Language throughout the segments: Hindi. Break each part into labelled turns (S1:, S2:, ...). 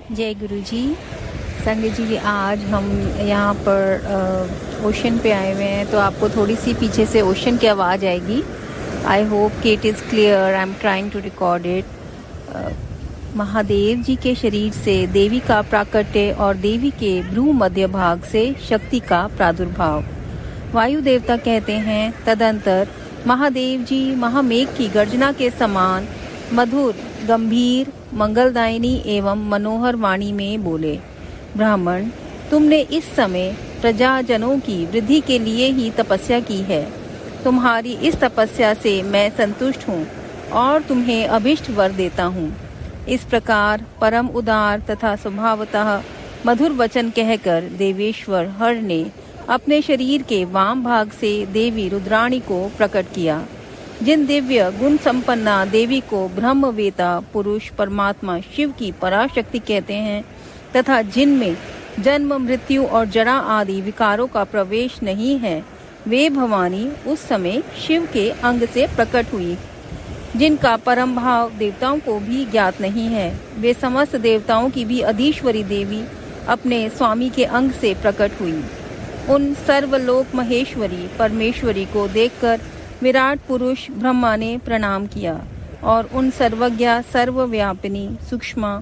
S1: जय गुरु जी। संगत जी, आज हम यहाँ पर ओशन पे आए हुए हैं, तो आपको थोड़ी सी पीछे से ओशन की आवाज़ आएगी। आई होप कि it is clear. I am trying to record it. Mahadev ji के शरीर से देवी का प्राकट्य और देवी के भ्रू मध्य भाग से शक्ति का प्रादुर्भाव। वायु देवता कहते हैं, तदंतर महादेव जी महामेघ की गर्जना के समान मधुर, गंभीर, मंगलदायिनी एवं मनोहर वाणी में बोले, ब्राह्मण, तुमने इस समय प्रजाजनों की वृद्धि के लिए ही तपस्या की है। तुम्हारी इस तपस्या से मैं संतुष्ट हूँ और तुम्हें अभिष्ट वर देता हूँ। इस प्रकार परम उदार तथा स्वभावतः मधुर वचन कहकर देवेश्वर हर ने अपने शरीर के वाम भाग से देवी रुद्राणी को प्रकट किया। जिन दिव्य गुण संपन्ना देवी को ब्रह्मवेता पुरुष परमात्मा शिव की पराशक्ति कहते हैं तथा जिनमें जन्म, मृत्यु और जरा आदि विकारों का प्रवेश नहीं है, वे भवानी उस समय शिव के अंग से प्रकट हुई। जिनका परम भाव देवताओं को भी ज्ञात नहीं है, वे समस्त देवताओं की भी अधीश्वरी देवी अपने स्वामी के अंग से प्रकट हुई। उन सर्वलोक महेश्वरी परमेश्वरी को देखकर विराट पुरुष ब्रह्मा ने प्रणाम किया और उन सर्वज्ञा सर्वव्यापिनी सूक्ष्म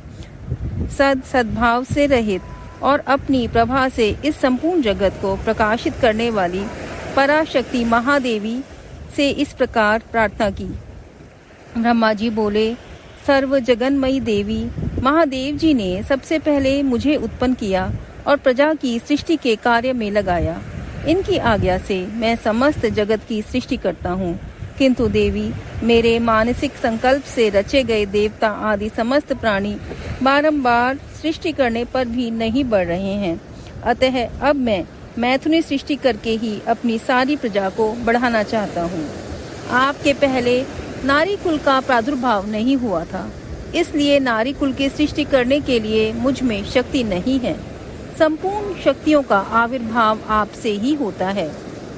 S1: सद्भाव से रहित और अपनी प्रभा से इस संपूर्ण जगत को प्रकाशित करने वाली पराशक्ति महादेवी से इस प्रकार प्रार्थना की। ब्रह्मा जी बोले, सर्व जगन्मयी देवी महादेव जी ने सबसे पहले मुझे उत्पन्न किया और प्रजा की सृष्टि के कार्य में लगाया। इनकी आज्ञा से मैं समस्त जगत की सृष्टि करता हूँ, किंतु देवी मेरे मानसिक संकल्प से रचे गए देवता आदि समस्त प्राणी बारंबार सृष्टि करने पर भी नहीं बढ़ रहे हैं। अतः अब मैं मैथुनी सृष्टि करके ही अपनी सारी प्रजा को बढ़ाना चाहता हूँ। आपके पहले नारी कुल का प्रादुर्भाव नहीं हुआ था, इसलिए नारी कुल की सृष्टि करने के लिए मुझ में शक्ति नहीं है। संपूर्ण शक्तियों का आविर्भाव आपसे ही होता है।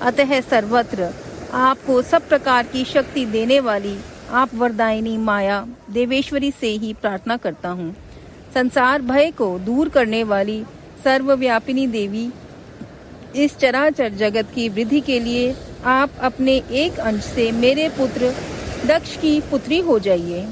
S1: अतः सर्वत्र आपको सब प्रकार की शक्ति देने वाली आप वरदायिनी माया देवेश्वरी से ही प्रार्थना करता हूँ। संसार भय को दूर करने वाली सर्वव्यापिनी देवी, इस चराचर जगत की वृद्धि के लिए आप अपने एक अंश से मेरे पुत्र दक्ष की पुत्री हो जाइए।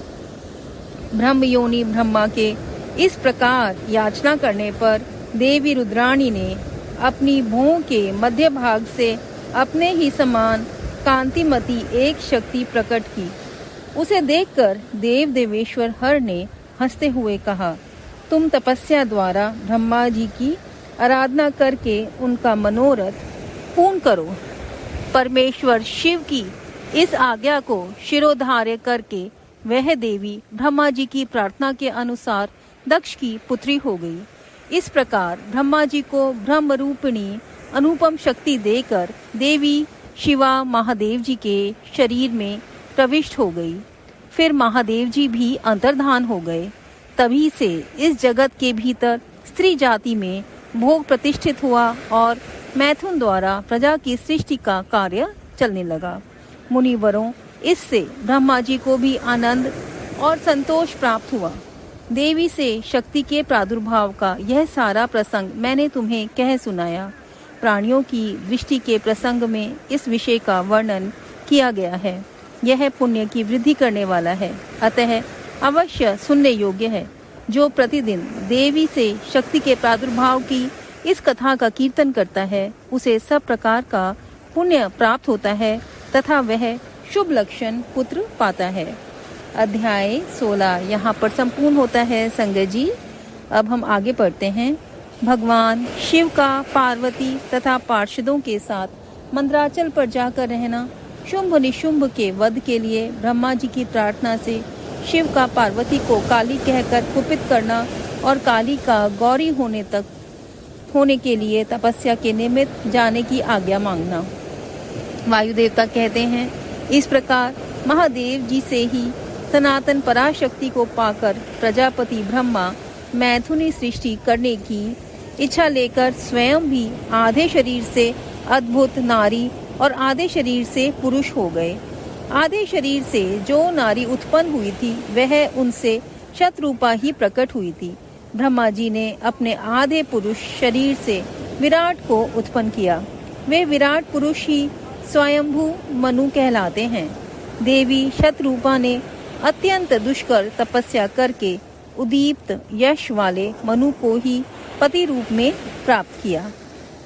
S1: ब्रह्म योनि ब्रह्मा के इस प्रकार याचना करने पर देवी रुद्राणी ने अपनी भौं के मध्य भाग से अपने ही समान कांतिमती एक शक्ति प्रकट की। उसे देखकर देव देवेश्वर हर ने हंसते हुए कहा, तुम तपस्या द्वारा ब्रह्मा जी की आराधना करके उनका मनोरथ पूर्ण करो। परमेश्वर शिव की इस आज्ञा को शिरोधार्य करके वह देवी ब्रह्मा जी की प्रार्थना के अनुसार दक्ष की पुत्री हो गई। इस प्रकार ब्रह्मा जी को ब्रह्म रूपिणी अनुपम शक्ति देकर देवी शिवा महादेव जी के शरीर में प्रविष्ट हो गई। फिर महादेव जी भी अंतर्धान हो गए। तभी से इस जगत के भीतर स्त्री जाति में भोग प्रतिष्ठित हुआ और मैथुन द्वारा प्रजा की सृष्टि का कार्य चलने लगा। मुनिवरों, इससे ब्रह्मा जी को भी आनंद और संतोष प्राप्त हुआ। देवी से शक्ति के प्रादुर्भाव का यह सारा प्रसंग मैंने तुम्हें कह सुनाया। प्राणियों की दृष्टि के प्रसंग में इस विषय का वर्णन किया गया है। यह पुण्य की वृद्धि करने वाला है, अतः अवश्य सुनने योग्य है। जो प्रतिदिन देवी से शक्ति के प्रादुर्भाव की इस कथा का कीर्तन करता है, उसे सब प्रकार का पुण्य प्राप्त होता है तथा वह शुभ लक्षण पुत्र पाता है। अध्याय 16 यहाँ पर संपूर्ण होता है। संगत जी, अब हम आगे पढ़ते हैं। भगवान शिव का पार्वती तथा पार्षदों के साथ मंदराचल पर जाकर रहना, शुंभ निशुंभ के वध के लिए ब्रह्मा जी की प्रार्थना से शिव का पार्वती को काली कहकर कुपित करना और काली का गौरी होने के लिए तपस्या के निमित्त जाने की आज्ञा मांगना। वायु देवता कहते हैं, इस प्रकार महादेव जी से ही सनातन पराशक्ति को पाकर प्रजापति ब्रह्मा मैथुनी सृष्टि करने की इच्छा लेकर स्वयं भी आधे शरीर से अद्भुत नारी और आधे शरीर से पुरुष हो गए। आधे शरीर से जो नारी उत्पन्न हुई थी वह उनसे शतरूपा ही प्रकट हुई थी। ब्रह्मा जी ने अपने आधे पुरुष शरीर से विराट को उत्पन्न किया। वे विराट पुरुष ही स्वयंभू मनु कहलाते हैं। देवी शतरूपा ने अत्यंत दुष्कर तपस्या करके उदीप्त यश वाले मनु को ही पति रूप में प्राप्त किया।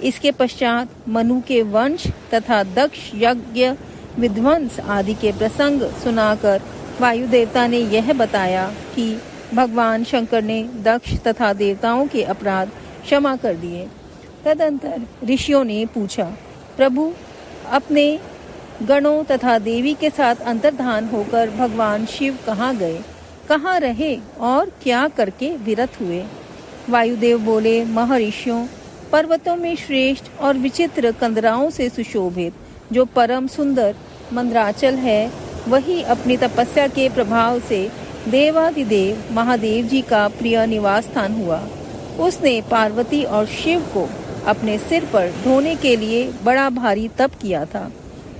S1: इसके पश्चात मनु के वंश तथा दक्ष यज्ञ विध्वंस आदि के प्रसंग सुनाकर वायु देवता ने यह बताया कि भगवान शंकर ने दक्ष तथा देवताओं के अपराध क्षमा कर दिए। तदंतर ऋषियों ने पूछा, प्रभु अपने गणों तथा देवी के साथ अंतर्धान होकर भगवान शिव कहाँ गए, कहाँ रहे और क्या करके विरत हुए? वायुदेव बोले, महर्षियों, पर्वतों में श्रेष्ठ और विचित्र कंदराओं से सुशोभित जो परम सुंदर मंदराचल है, वही अपनी तपस्या के प्रभाव से देवादिदेव महादेव जी का प्रिय निवास स्थान हुआ। उसने पार्वती और शिव को अपने सिर पर ढोने के लिए बड़ा भारी तप किया था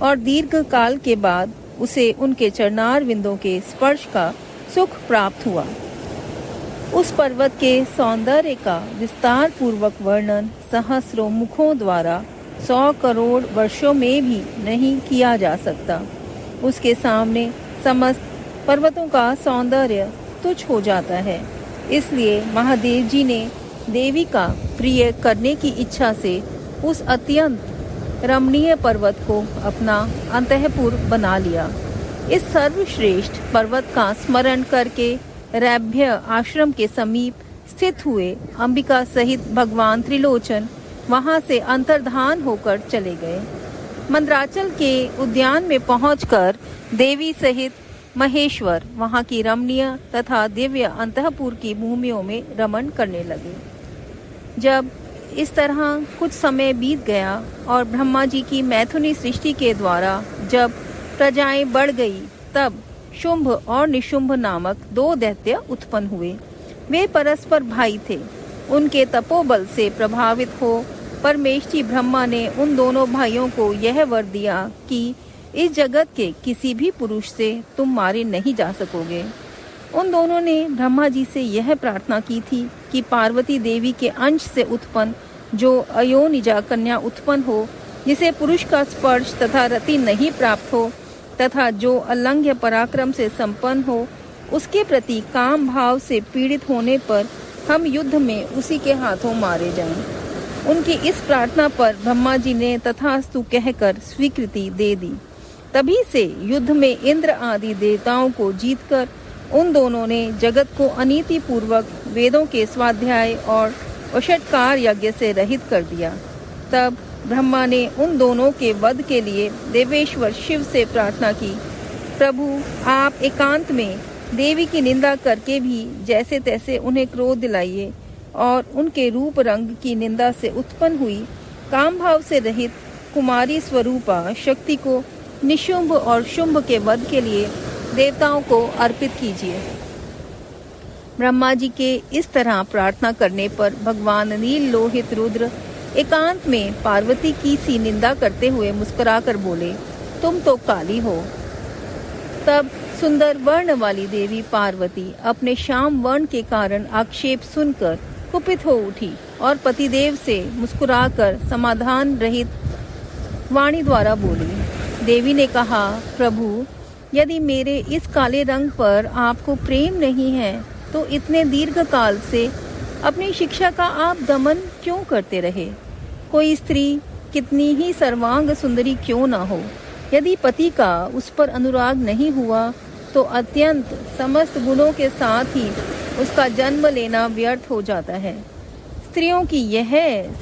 S1: और दीर्घ काल के बाद उसे उनके चरणार विंदों के स्पर्श का सुख प्राप्त हुआ। उस पर्वत के सौंदर्य का विस्तार पूर्वक वर्णन सहस्रों मुखों द्वारा 100 करोड़ वर्षों में भी नहीं किया जा सकता। उसके सामने समस्त पर्वतों का सौंदर्य तुच्छ हो जाता है। इसलिए महादेव जी ने देवी का प्रिय करने की इच्छा से उस अत्यंत रमणीय पर्वत को अपना अंतःपुर बना लिया। इस सर्वश्रेष्ठ पर्वत का स्मरण करके रैभ्य आश्रम के समीप स्थित हुए अंबिका सहित भगवान त्रिलोचन वहां से अंतर्धान होकर चले गए। मंदराचल के उद्यान में पहुंचकर देवी सहित महेश्वर वहां की रमणीय तथा दिव्य अंतःपुर की भूमियों में रमण करने लगे। जब इस तरह कुछ समय बीत गया और ब्रह्मा जी की मैथुनी सृष्टि के द्वारा जब प्रजाएं बढ़ गई, तब शुंभ और निशुंभ नामक 2 दैत्य उत्पन्न हुए। वे परस्पर भाई थे। उनके तपोबल से प्रभावित हो परमेष्ठी ब्रह्मा ने उन दोनों भाइयों को यह वर दिया कि इस जगत के किसी भी पुरुष से तुम मारे नहीं जा सकोगे। उन दोनों ने ब्रह्मा जी से यह प्रार्थना की थी कि पार्वती देवी के अंश से उत्पन्न जो अयोनिजा कन्या उत्पन्न हो, जिसे पुरुष का स्पर्श तथा रति नहीं प्राप्त हो तथा जो अलंघ्य पराक्रम से संपन्न हो, उसके प्रति काम भाव से पीड़ित होने पर हम युद्ध में उसी के हाथों मारे जाएं। उनकी इस प्रार्थना पर ब्रह्मा जी ने तथास्तु कहकर स्वीकृति दे दी। तभी से युद्ध में इंद्र आदि देवताओं को जीतकर उन दोनों ने जगत को अनीति पूर्वक वेदों के स्वाध्याय और वषट्कार यज्ञ से रहित कर दिया। तब ब्रह्मा ने उन दोनों के वध के लिए देवेश्वर शिव से प्रार्थना की, प्रभु आप एकांत में देवी की निंदा करके भी जैसे तैसे उन्हें क्रोध दिलाइए और उनके रूप रंग की निंदा से उत्पन्न हुई काम भाव से रहित कुमारी स्वरूपा शक्ति को निशुंभ और शुंभ के वध के लिए देवताओं को अर्पित कीजिए। ब्रह्मा जी के इस तरह प्रार्थना करने पर भगवान नील लोहित रुद्र एकांत में पार्वती की सी निंदा करते हुए मुस्कुराकर बोले, तुम तो काली हो। तब सुंदर वर्ण वाली देवी पार्वती अपने श्याम वर्ण के कारण आक्षेप सुनकर कुपित हो उठी और पतिदेव से मुस्कुराकर समाधान रहित वाणी द्वारा बोली। देवी ने कहा, प्रभु यदि मेरे इस काले रंग पर आपको प्रेम नहीं है तो इतने दीर्घ काल से अपनी शिक्षा का आप दमन क्यों करते रहे? कोई स्त्री कितनी ही सर्वांग सुंदरी क्यों ना हो, यदि पति का उस पर अनुराग नहीं हुआ तो अत्यंत समस्त गुणों के साथ ही उसका जन्म लेना व्यर्थ हो जाता है। स्त्रियों की यह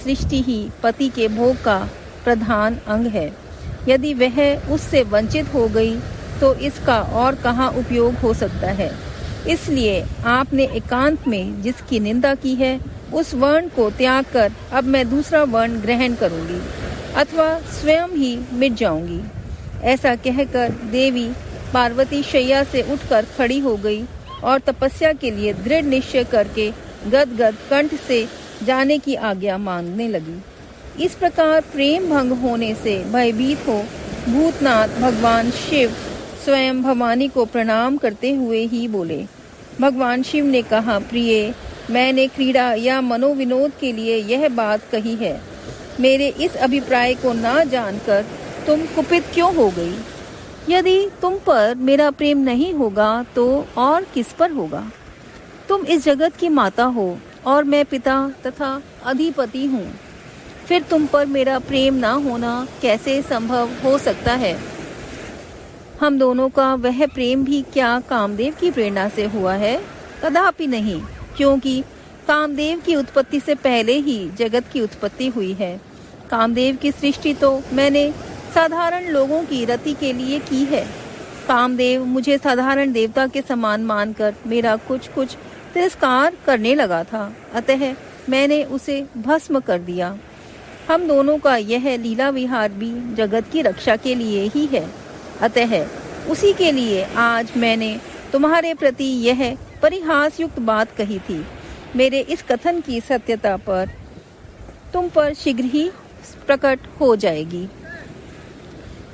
S1: सृष्टि ही पति के भोग का प्रधान अंग है। यदि वह उससे वंचित हो गई तो इसका और कहाँ उपयोग हो सकता है। इसलिए आपने एकांत में जिसकी निंदा की है उस वर्ण को त्याग कर अब मैं दूसरा वर्ण ग्रहण करूंगी अथवा स्वयं ही मिट जाऊंगी। ऐसा कहकर देवी पार्वती शैया से उठकर खड़ी हो गई और तपस्या के लिए दृढ़ निश्चय करके गदगद कंठ से जाने की आज्ञा मांगने लगी। इस प्रकार प्रेम भंग होने से भयभीत हो भूतनाथ भगवान शिव स्वयं भवानी को प्रणाम करते हुए ही बोले। भगवान शिव ने कहा, प्रिय मैंने क्रीड़ा या मनोविनोद के लिए यह बात कही है। मेरे इस अभिप्राय को ना जानकर तुम कुपित क्यों हो गई? यदि तुम पर मेरा प्रेम नहीं होगा तो और किस पर होगा? तुम इस जगत की माता हो और मैं पिता तथा अधिपति हूँ। फिर तुम पर मेरा प्रेम ना होना कैसे संभव हो सकता है? हम दोनों का वह प्रेम भी क्या कामदेव की प्रेरणा से हुआ है? कदापि नहीं, क्योंकि कामदेव की उत्पत्ति से पहले ही जगत की उत्पत्ति हुई है। कामदेव की सृष्टि तो मैंने साधारण लोगों की रति के लिए की है। कामदेव मुझे साधारण देवता के समान मानकर मेरा कुछ तिरस्कार करने लगा था, अतः मैंने उसे भस्म कर दिया। हम दोनों का यह लीला विहार भी जगत की रक्षा के लिए ही है, अतः उसी के लिए आज मैंने तुम्हारे प्रति यह परिहास युक्त बात कही थी। मेरे इस कथन की सत्यता पर तुम पर शीघ्र ही प्रकट हो जाएगी।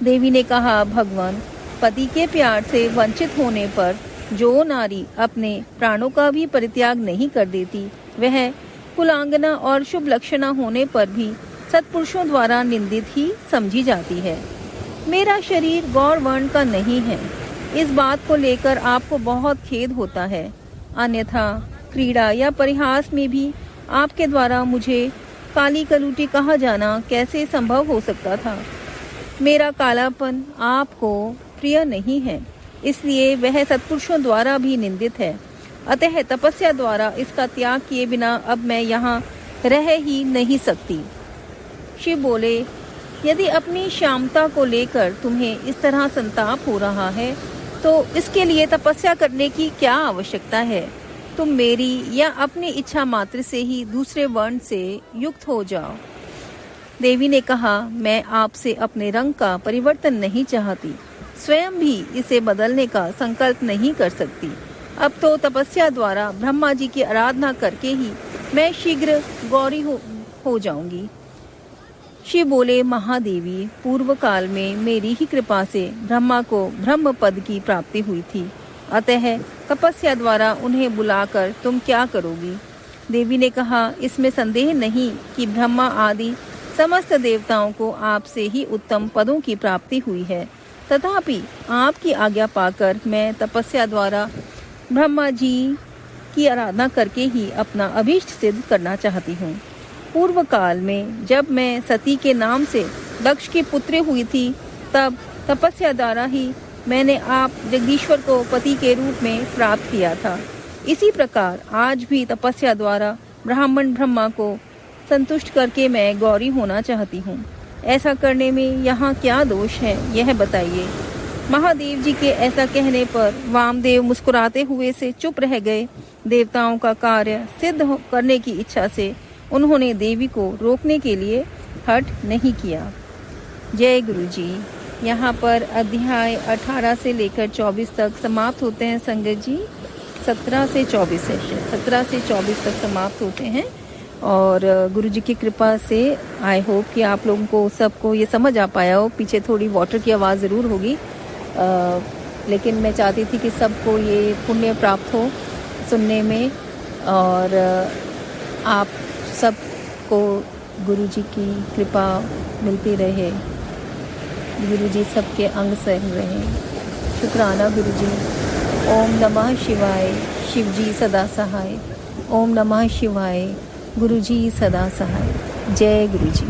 S1: देवी ने कहा, भगवान, पति के प्यार से वंचित होने पर जो नारी अपने प्राणों का भी परित्याग नहीं कर देती, वह कुलांगना और शुभ लक्षणा होने पर भी सत्पुरुषों द्वारा निंदित ही समझी जाती है। मेरा शरीर गौर वर्ण का नहीं है, इस बात को लेकर आपको बहुत खेद होता है। अन्यथा क्रीड़ा या परिहास में भी आपके द्वारा मुझे काली कलूटी कहा जाना कैसे संभव हो सकता था? मेरा कालापन आपको प्रिय नहीं है, इसलिए वह सत्पुरुषों द्वारा भी निंदित है। अतः तपस्या द्वारा इसका त्याग किए बिना अब मैं यहाँ रह ही नहीं सकती। शिव बोले, यदि अपनी श्यामता को लेकर तुम्हें इस तरह संताप हो रहा है तो इसके लिए तपस्या करने की क्या आवश्यकता है? तुम मेरी या अपनी इच्छा मात्र से ही दूसरे वर्ण से युक्त हो जाओ। देवी ने कहा, मैं आपसे अपने रंग का परिवर्तन नहीं चाहती, स्वयं भी इसे बदलने का संकल्प नहीं कर सकती। अब तो तपस्या द्वारा ब्रह्मा जी की आराधना करके ही मैं शीघ्र गौरी हो जाऊंगी। शिव बोले, महादेवी, पूर्व काल में मेरी ही कृपा से ब्रह्मा को ब्रह्म पद की प्राप्ति हुई थी, अतः तपस्या द्वारा उन्हें बुलाकर तुम क्या करोगी? देवी ने कहा, इसमें संदेह नहीं कि ब्रह्मा आदि समस्त देवताओं को आपसे ही उत्तम पदों की प्राप्ति हुई है, तथापि आपकी आज्ञा पाकर मैं तपस्या द्वारा ब्रह्मा जी की आराधना करके ही अपना अभीष्ट सिद्ध करना चाहती हूँ। पूर्व काल में जब मैं सती के नाम से दक्ष की पुत्री हुई थी, तब तपस्या द्वारा ही मैंने आप जगदीश्वर को पति के रूप में प्राप्त किया था। इसी प्रकार आज भी तपस्या द्वारा ब्राह्मण ब्रह्मा को संतुष्ट करके मैं गौरी होना चाहती हूँ। ऐसा करने में यहाँ क्या दोष है, यह बताइए। महादेव जी के ऐसा कहने पर वामदेव मुस्कुराते हुए से चुप रह गए। देवताओं का कार्य सिद्ध करने की इच्छा से उन्होंने देवी को रोकने के लिए हठ नहीं किया। जय गुरु जी। यहाँ पर अध्याय 18 से लेकर 24 तक समाप्त होते हैं संगत जी। 17 से 24 सेशन 17 से 24 तक समाप्त होते हैं और गुरु जी की कृपा से आई होप कि आप लोगों को सबको ये समझ आ पाया हो। पीछे थोड़ी वाटर की आवाज़ ज़रूर होगी, लेकिन मैं चाहती थी कि सबको ये पुण्य प्राप्त हो सुनने में और आप सबको गुरु जी की कृपा मिलती रहे, गुरु जी सबके अंग संग रहे। शुक्राना गुरु जी। ओम नमः शिवाय। शिव जी सदा सहाय। ओम नमः शिवाय। गुरु जी सदा सहाय। जय गुरु जी।